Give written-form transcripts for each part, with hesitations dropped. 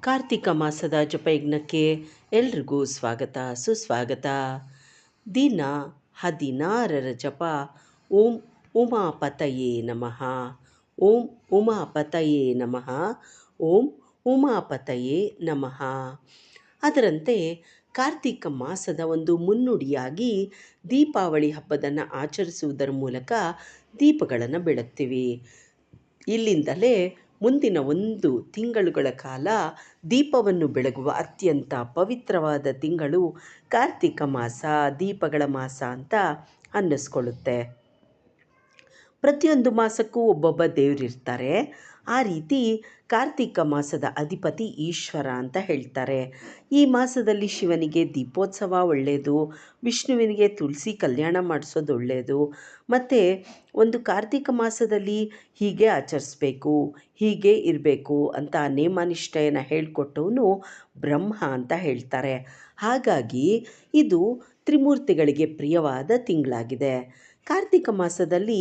ಕಾರ್ತಿಕ ಮಾಸದ ಜಪಯಜ್ಞಕ್ಕೆ ಎಲ್ರಿಗೂ ಸ್ವಾಗತ ಸುಸ್ವಾಗತ. ದಿನ 16ರ ಜಪ. ಓಂ ಉಮಾಪತಯೇ ನಮಃ. ಓಂ ಉಮಾಪತಯೇ ನಮಃ. ಓಂ ಉಮಾಪತಯೇ ನಮಃ. ಅದರಂತೆ ಕಾರ್ತಿಕ ಮಾಸದ ಒಂದು ಮುನ್ನುಡಿಯಾಗಿ ದೀಪಾವಳಿ ಹಬ್ಬದನ್ನು ಆಚರಿಸುವುದರ ಮೂಲಕ ದೀಪಗಳನ್ನು ಬೆಳಗ್ತೀವಿ. ಇಲ್ಲಿಂದಲೇ ಮುಂದಿನ 1 ತಿಂಗಳುಗಳ ಕಾಲ ದೀಪವನ್ನು ಬೆಳಗುವ ಅತ್ಯಂತ ಪವಿತ್ರವಾದ ತಿಂಗಳು ಕಾರ್ತಿಕ ಮಾಸ, ದೀಪಗಳ ಮಾಸ ಅಂತ ಅನ್ನಿಸ್ಕೊಳ್ಳುತ್ತೆ. ಪ್ರತಿಯೊಂದು ಮಾಸಕ್ಕೂ ಒಬ್ಬೊಬ್ಬ ದೇವರಿರ್ತಾರೆ. ಆ ರೀತಿ ಕಾರ್ತಿಕ ಮಾಸದ ಅಧಿಪತಿ ಈಶ್ವರ ಅಂತ ಹೇಳ್ತಾರೆ. ಈ ಮಾಸದಲ್ಲಿ ಶಿವನಿಗೆ ದೀಪೋತ್ಸವ ಒಳ್ಳೆಯದು, ವಿಷ್ಣುವಿನಿಗೆ ತುಳಸಿ ಕಲ್ಯಾಣ ಮಾಡಿಸೋದು ಒಳ್ಳೆಯದು. ಮತ್ತು ಒಂದು ಕಾರ್ತಿಕ ಮಾಸದಲ್ಲಿ ಹೀಗೆ ಆಚರಿಸ್ಬೇಕು, ಹೀಗೆ ಇರಬೇಕು ಅಂತ ನೇಮ ನಿಷ್ಠೆಯನ್ನು ಹೇಳಿಕೊಟ್ಟವನು ಬ್ರಹ್ಮ ಅಂತ ಹೇಳ್ತಾರೆ. ಹಾಗಾಗಿ ಇದು ತ್ರಿಮೂರ್ತಿಗಳಿಗೆ ಪ್ರಿಯವಾದ ತಿಂಗಳಾಗಿದೆ. ಕಾರ್ತಿಕ ಮಾಸದಲ್ಲಿ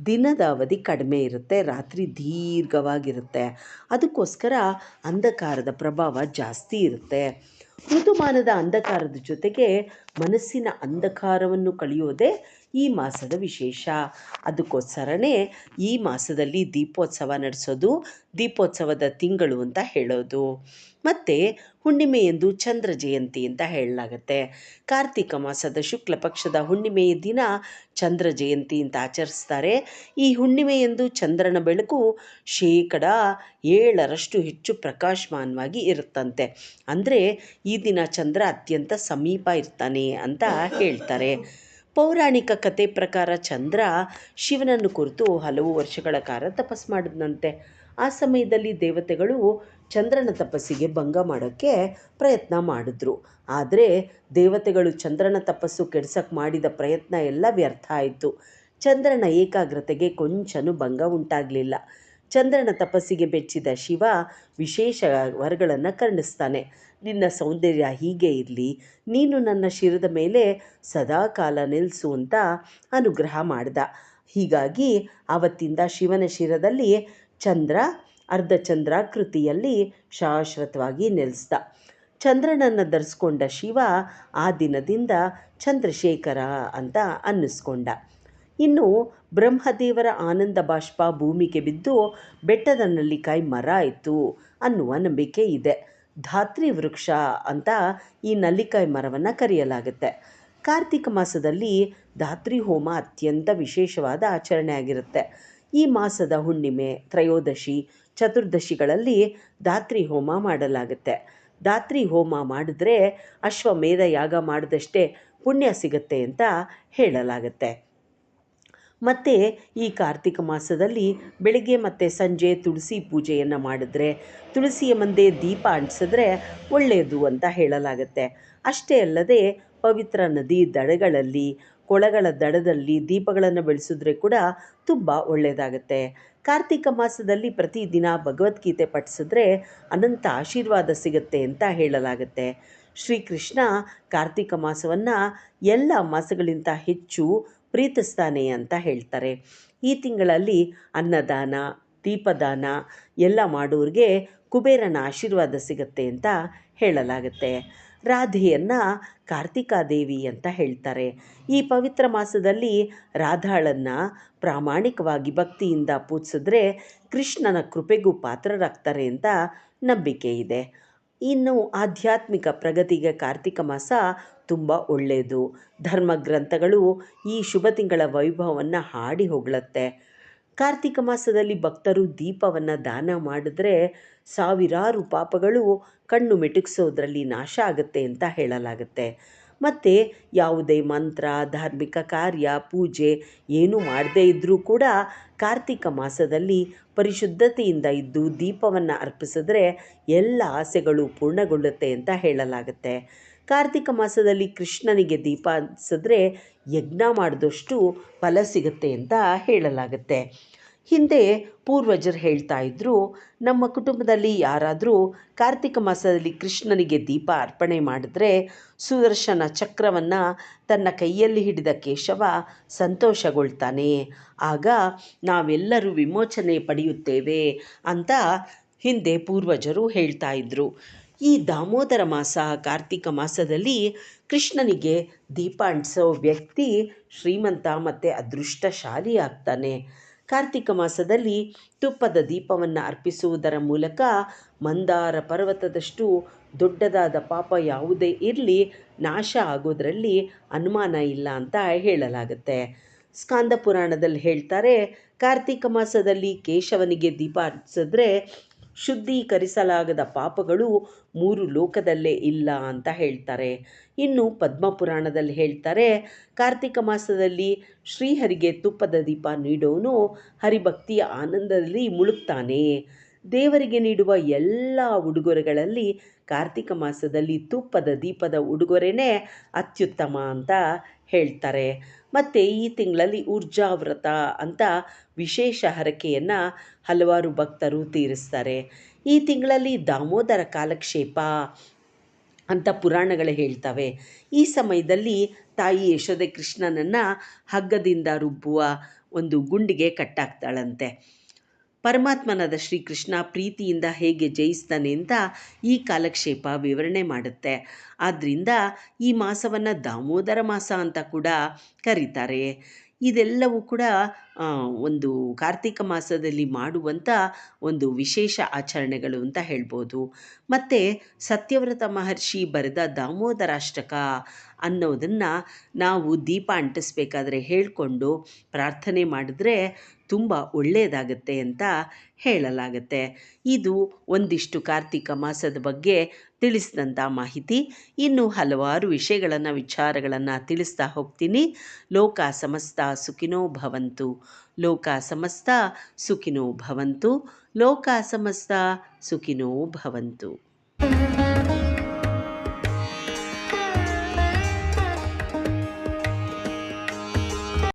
ದಿನದ ಅವಧಿ ಕಡಿಮೆ ಇರುತ್ತೆ, ರಾತ್ರಿ ದೀರ್ಘವಾಗಿರುತ್ತೆ. ಅದಕ್ಕೋಸ್ಕರ ಅಂಧಕಾರದ ಪ್ರಭಾವ ಜಾಸ್ತಿ ಇರುತ್ತೆ. ಋತುಮಾನದ ಅಂಧಕಾರದ ಜೊತೆಗೆ ಮನಸ್ಸಿನ ಅಂಧಕಾರವನ್ನು ಕಳೆಯೋದೇ ಈ ಮಾಸದ ವಿಶೇಷ. ಅದಕ್ಕೋಸ್ಕರನೇ ಈ ಮಾಸದಲ್ಲಿ ದೀಪೋತ್ಸವ ನಡೆಸೋದು, ದೀಪೋತ್ಸವದ ತಿಂಗಳು ಅಂತ ಹೇಳೋದು. ಮತ್ತು ಹುಣ್ಣಿಮೆಯೆಂದು ಚಂದ್ರ ಜಯಂತಿ ಅಂತ ಹೇಳಲಾಗತ್ತೆ. ಕಾರ್ತಿಕ ಮಾಸದ ಶುಕ್ಲ ಪಕ್ಷದ ಹುಣ್ಣಿಮೆಯ ದಿನ ಚಂದ್ರ ಜಯಂತಿ ಅಂತ ಆಚರಿಸ್ತಾರೆ. ಈ ಹುಣ್ಣಿಮೆಯೆಂದು ಚಂದ್ರನ ಬೆಳಕು 7% ಹೆಚ್ಚು ಪ್ರಕಾಶಮಾನವಾಗಿ ಇರುತ್ತಂತೆ. ಅಂದರೆ ಈ ದಿನ ಚಂದ್ರ ಅತ್ಯಂತ ಸಮೀಪ ಇರ್ತಾನೆ ಅಂತ ಹೇಳ್ತಾರೆ. ಪೌರಾಣಿಕ ಕಥೆ ಪ್ರಕಾರ ಚಂದ್ರ ಶಿವನನ್ನು ಕುರಿತು ಹಲವು ವರ್ಷಗಳ ಕಾಲ ತಪಸ್ಸು ಮಾಡಿದ್ನಂತೆ. ಆ ಸಮಯದಲ್ಲಿ ದೇವತೆಗಳು ಚಂದ್ರನ ತಪಸ್ಸಿಗೆ ಭಂಗ ಮಾಡೋಕ್ಕೆ ಪ್ರಯತ್ನ ಮಾಡಿದ್ರು. ಆದರೆ ದೇವತೆಗಳು ಚಂದ್ರನ ತಪಸ್ಸು ಕೆಡಿಸಕ್ಕೆ ಮಾಡಿದ ಪ್ರಯತ್ನ ಎಲ್ಲ ವ್ಯರ್ಥ ಆಯಿತು. ಚಂದ್ರನ ಏಕಾಗ್ರತೆಗೆ ಕೊಂಚನೂ ಭಂಗ ಉಂಟಾಗಲಿಲ್ಲ. ಚಂದ್ರನ ತಪಸ್ಸಿಗೆ ಬೆಚ್ಚಿದ ಶಿವ ವಿಶೇಷ ವರಗಳನ್ನು ಕರುಣಿಸ್ತಾನೆ. ನಿನ್ನ ಸೌಂದರ್ಯ ಹೀಗೆ ಇರಲಿ, ನೀನು ನನ್ನ ಶಿರದ ಮೇಲೆ ಸದಾಕಾಲ ನಿಲ್ಲಿಸು ಅಂತ ಅನುಗ್ರಹ ಮಾಡ್ದ. ಹೀಗಾಗಿ ಆವತ್ತಿಂದ ಶಿವನ ಶಿರದಲ್ಲಿ ಚಂದ್ರ ಅರ್ಧಚಂದ್ರಾಕೃತಿಯಲ್ಲಿ ಶಾಶ್ವತವಾಗಿ ನೆಲೆಸ್ದ. ಚಂದ್ರನನ್ನು ಧರಿಸ್ಕೊಂಡ ಶಿವ ಆ ದಿನದಿಂದ ಚಂದ್ರಶೇಖರ ಅಂತ ಅನ್ನಿಸ್ಕೊಂಡ. ಇನ್ನು ಬ್ರಹ್ಮದೇವರ ಆನಂದ ಬಾಷ್ಪ ಭೂಮಿಗೆ ಬಿದ್ದು ಬೆಟ್ಟದ ನಲ್ಲಿಕಾಯಿ ಮರ ಆಯಿತು ಅನ್ನುವ ನಂಬಿಕೆ ಇದೆ. ಧಾತ್ರಿ ವೃಕ್ಷ ಅಂತ ಈ ನಲ್ಲಿಕಾಯಿ ಮರವನ್ನು ಕರೆಯಲಾಗುತ್ತೆ. ಕಾರ್ತಿಕ ಮಾಸದಲ್ಲಿ ಧಾತ್ರಿ ಹೋಮ ಅತ್ಯಂತ ವಿಶೇಷವಾದ ಆಚರಣೆ ಆಗಿರುತ್ತೆ. ಈ ಮಾಸದ ಹುಣ್ಣಿಮೆ, ತ್ರಯೋದಶಿ, ಚತುರ್ದಶಿಗಳಲ್ಲಿ ಧಾತ್ರಿ ಹೋಮ ಮಾಡಲಾಗುತ್ತೆ. ಧಾತ್ರಿ ಹೋಮ ಮಾಡಿದ್ರೆ ಅಶ್ವಮೇಧ ಯಾಗ ಮಾಡಿದಷ್ಟೇ ಪುಣ್ಯ ಸಿಗುತ್ತೆ ಅಂತ ಹೇಳಲಾಗುತ್ತೆ. ಮತ್ತು ಈ ಕಾರ್ತಿಕ ಮಾಸದಲ್ಲಿ ಬೆಳಗ್ಗೆ ಮತ್ತು ಸಂಜೆ ತುಳಸಿ ಪೂಜೆಯನ್ನು ಮಾಡಿದ್ರೆ, ತುಳಸಿಯ ಮುಂದೆ ದೀಪ ಅಂಟಿಸಿದ್ರೆ ಒಳ್ಳೆಯದು ಅಂತ ಹೇಳಲಾಗುತ್ತೆ. ಅಷ್ಟೇ ಅಲ್ಲದೆ ಪವಿತ್ರ ನದಿ ದಡಗಳಲ್ಲಿ, ಕೊಳಗಳ ದಡದಲ್ಲಿ ದೀಪಗಳನ್ನು ಬೆಳೆಸಿದ್ರೆ ಕೂಡ ತುಂಬ ಒಳ್ಳೆಯದಾಗುತ್ತೆ. ಕಾರ್ತಿಕ ಮಾಸದಲ್ಲಿ ಪ್ರತಿದಿನ ಭಗವದ್ಗೀತೆ ಪಠಿಸಿದ್ರೆ ಅನಂತ ಆಶೀರ್ವಾದ ಸಿಗುತ್ತೆ ಅಂತ ಹೇಳಲಾಗುತ್ತೆ. ಶ್ರೀಕೃಷ್ಣ ಕಾರ್ತಿಕ ಮಾಸವನ್ನು ಎಲ್ಲ ಮಾಸಗಳಿಗಿಂತ ಹೆಚ್ಚು ಪ್ರೀತಿಸ್ತಾನೆ ಅಂತ ಹೇಳ್ತಾರೆ. ಈ ತಿಂಗಳಲ್ಲಿ ಅನ್ನದಾನ, ದೀಪದಾನ ಎಲ್ಲ ಮಾಡೋರಿಗೆ ಕುಬೇರನ ಆಶೀರ್ವಾದ ಸಿಗುತ್ತೆ ಅಂತ ಹೇಳಲಾಗುತ್ತೆ. ರಾಧೆಯನ್ನು ಕಾರ್ತಿಕಾದೇವಿ ಅಂತ ಹೇಳ್ತಾರೆ. ಈ ಪವಿತ್ರ ಮಾಸದಲ್ಲಿ ರಾಧಾಳನ್ನು ಪ್ರಾಮಾಣಿಕವಾಗಿ ಭಕ್ತಿಯಿಂದ ಪೂಜಿಸಿದ್ರೆ ಕೃಷ್ಣನ ಕೃಪೆಗೂ ಪಾತ್ರರಾಗ್ತಾರೆ ಅಂತ ನಂಬಿಕೆ ಇದೆ. ಇನ್ನು ಆಧ್ಯಾತ್ಮಿಕ ಪ್ರಗತಿಗೆ ಕಾರ್ತಿಕ ಮಾಸ ತುಂಬ ಒಳ್ಳೆಯದು. ಧರ್ಮಗ್ರಂಥಗಳು ಈ ಶುಭ ತಿಂಗಳ ವೈಭವವನ್ನು ಹಾಡಿ ಹೊಗಳುತ್ತೆ. ಕಾರ್ತಿಕ ಮಾಸದಲ್ಲಿ ಭಕ್ತರು ದೀಪವನ್ನು ದಾನ ಮಾಡಿದ್ರೆ ಸಾವಿರಾರು ಪಾಪಗಳು ಕಣ್ಣು ಮಿಟುಕಿಸೋದ್ರಲ್ಲಿ ನಾಶ ಆಗುತ್ತೆ ಅಂತ ಹೇಳಲಾಗುತ್ತೆ. ಮತ್ತು ಯಾವುದೇ ಮಂತ್ರ, ಧಾರ್ಮಿಕ ಕಾರ್ಯ, ಪೂಜೆ ಏನೂ ಮಾಡದೇ ಇದ್ದರೂ ಕೂಡ ಕಾರ್ತಿಕ ಮಾಸದಲ್ಲಿ ಪರಿಶುದ್ಧತೆಯಿಂದ ಇದ್ದು ದೀಪವನ್ನು ಅರ್ಪಿಸಿದ್ರೆ ಎಲ್ಲ ಆಸೆಗಳು ಪೂರ್ಣಗೊಳ್ಳುತ್ತೆ ಅಂತ ಹೇಳಲಾಗುತ್ತೆ. ಕಾರ್ತಿಕ ಮಾಸದಲ್ಲಿ ಕೃಷ್ಣನಿಗೆ ದೀಪ ಹಚ್ಚಿದ್ರೆ ಯಜ್ಞ ಮಾಡಿದಷ್ಟು ಫಲ ಸಿಗುತ್ತೆ ಅಂತ ಹೇಳಲಾಗುತ್ತೆ. ಹಿಂದೆ ಪೂರ್ವಜರು ಹೇಳ್ತಾ ಇದ್ದರು, ನಮ್ಮ ಕುಟುಂಬದಲ್ಲಿ ಯಾರಾದರೂ ಕಾರ್ತಿಕ ಮಾಸದಲ್ಲಿ ಕೃಷ್ಣನಿಗೆ ದೀಪ ಅರ್ಪಣೆ ಮಾಡಿದ್ರೆ ಸುದರ್ಶನ ಚಕ್ರವನ್ನು ತನ್ನ ಕೈಯಲ್ಲಿ ಹಿಡಿದ ಕೇಶವ ಸಂತೋಷಗೊಳ್ತಾನೆ, ಆಗ ನಾವೆಲ್ಲರೂ ವಿಮೋಚನೆ ಪಡೆಯುತ್ತೇವೆ ಅಂತ ಹಿಂದೆ ಪೂರ್ವಜರು ಹೇಳ್ತಾ ಇದ್ರು. ಈ ದಾಮೋದರ ಮಾಸ, ಕಾರ್ತಿಕ ಮಾಸದಲ್ಲಿ ಕೃಷ್ಣನಿಗೆ ದೀಪ ಅಂಟಿಸೋ ವ್ಯಕ್ತಿ ಶ್ರೀಮಂತ ಮತ್ತು ಅದೃಷ್ಟಶಾಲಿ ಆಗ್ತಾನೆ. ಕಾರ್ತಿಕ ಮಾಸದಲ್ಲಿ ತುಪ್ಪದ ದೀಪವನ್ನು ಅರ್ಪಿಸುವುದರ ಮೂಲಕ ಮಂದಾರ ಪರ್ವತದಷ್ಟು ದೊಡ್ಡದಾದ ಪಾಪ ಯಾವುದೇ ಇರಲಿ ನಾಶ ಆಗೋದರಲ್ಲಿ ಅನುಮಾನ ಇಲ್ಲ ಅಂತ ಹೇಳಲಾಗುತ್ತೆ. ಸ್ಕಾಂದ ಪುರಾಣದಲ್ಲಿ ಹೇಳ್ತಾರೆ, ಕಾರ್ತಿಕ ಮಾಸದಲ್ಲಿ ಕೇಶವನಿಗೆ ದೀಪ ಹಚ್ಚಿದ್ರೆ ಶುದ್ಧೀಕರಿಸಲಾಗದ ಪಾಪಗಳು 3 ಲೋಕದಲ್ಲೇ ಇಲ್ಲ ಅಂತ ಹೇಳ್ತಾರೆ. ಇನ್ನು ಪದ್ಮಪುರಾಣದಲ್ಲಿ ಹೇಳ್ತಾರೆ, ಕಾರ್ತಿಕ ಮಾಸದಲ್ಲಿ ಶ್ರೀಹರಿಗೆ ತುಪ್ಪದ ದೀಪ ನೀಡೋನು ಹರಿಭಕ್ತಿಯ ಆನಂದದಲ್ಲಿ ಮುಳುಗ್ತಾನೆ. ದೇವರಿಗೆ ನೀಡುವ ಎಲ್ಲ ಉಡುಗೊರೆಗಳಲ್ಲಿ ಕಾರ್ತಿಕ ಮಾಸದಲ್ಲಿ ತುಪ್ಪದ ದೀಪದ ಉಡುಗೊರೆನೇ ಅತ್ಯುತ್ತಮ ಅಂತ ಹೇಳ್ತಾರೆ. ಮತ್ತು ಈ ತಿಂಗಳಲ್ಲಿ ಊರ್ಜಾವ್ರತ ಅಂತ ವಿಶೇಷ ಹರಕೆಯನ್ನು ಹಲವಾರು ಭಕ್ತರು ತೀರಿಸ್ತಾರೆ. ಈ ತಿಂಗಳಲ್ಲಿ ದಾಮೋದರ ಕಾಲಕ್ಷೇಪ ಅಂತ ಪುರಾಣಗಳು ಹೇಳ್ತವೆ. ಈ ಸಮಯದಲ್ಲಿ ತಾಯಿ ಯಶೋದೆ ಕೃಷ್ಣನನ್ನು ಹಗ್ಗದಿಂದ ರುಬ್ಬುವ ಒಂದು ಗುಂಡಿಗೆ ಕಟ್ಟಾಕ್ತಾಳಂತೆ. ಪರಮಾತ್ಮನಾದ ಶ್ರೀಕೃಷ್ಣ ಪ್ರೀತಿಯಿಂದ ಹೇಗೆ ಜಯಿಸ್ತಾನೆ ಅಂತ ಈ ಕಾಲಕ್ಷೇಪ ವಿವರಣೆ ಮಾಡುತ್ತೆ. ಆದ್ದರಿಂದ ಈ ಮಾಸವನ್ನು ದಾಮೋದರ ಮಾಸ ಅಂತ ಕೂಡ ಕರೀತಾರೆ. ಇದೆಲ್ಲವೂ ಕೂಡ ಒಂದು ಕಾರ್ತಿಕ ಮಾಸದಲ್ಲಿ ಮಾಡುವಂಥ ಒಂದು ವಿಶೇಷ ಆಚರಣೆಗಳು ಅಂತ ಹೇಳ್ಬೋದು. ಮತ್ತು ಸತ್ಯವ್ರತ ಮಹರ್ಷಿ ಬರೆದ ದಾಮೋದರಾಷ್ಟಕ ಅನ್ನೋದನ್ನು ನಾವು ದೀಪ ಅಂಟಿಸ್ಬೇಕಾದ್ರೆ ಹೇಳಿಕೊಂಡು ಪ್ರಾರ್ಥನೆ ಮಾಡಿದ್ರೆ ತುಂಬ ಒಳ್ಳೆಯದಾಗತ್ತೆ ಅಂತ ಹೇಳಲಾಗತ್ತೆ. ಇದು ಒಂದಿಷ್ಟು ಕಾರ್ತಿಕ ಮಾಸದ ಬಗ್ಗೆ ತಿಳಿಸಿದಂಥ ಮಾಹಿತಿ. ಇನ್ನೂ ಹಲವಾರು ವಿಚಾರಗಳನ್ನು ತಿಳಿಸ್ತಾ ಹೋಗ್ತೀನಿ. ಲೋಕ ಸಮಸ್ತ ಸುಖಿನೋ ಭವಂತು. ಲೋಕ ಸಮಸ್ತ ಸುಖಿನೋ ಭವಂತು. ಲೋಕ ಸಮಸ್ತ ಸುಖಿನೋ ಭವಂತು.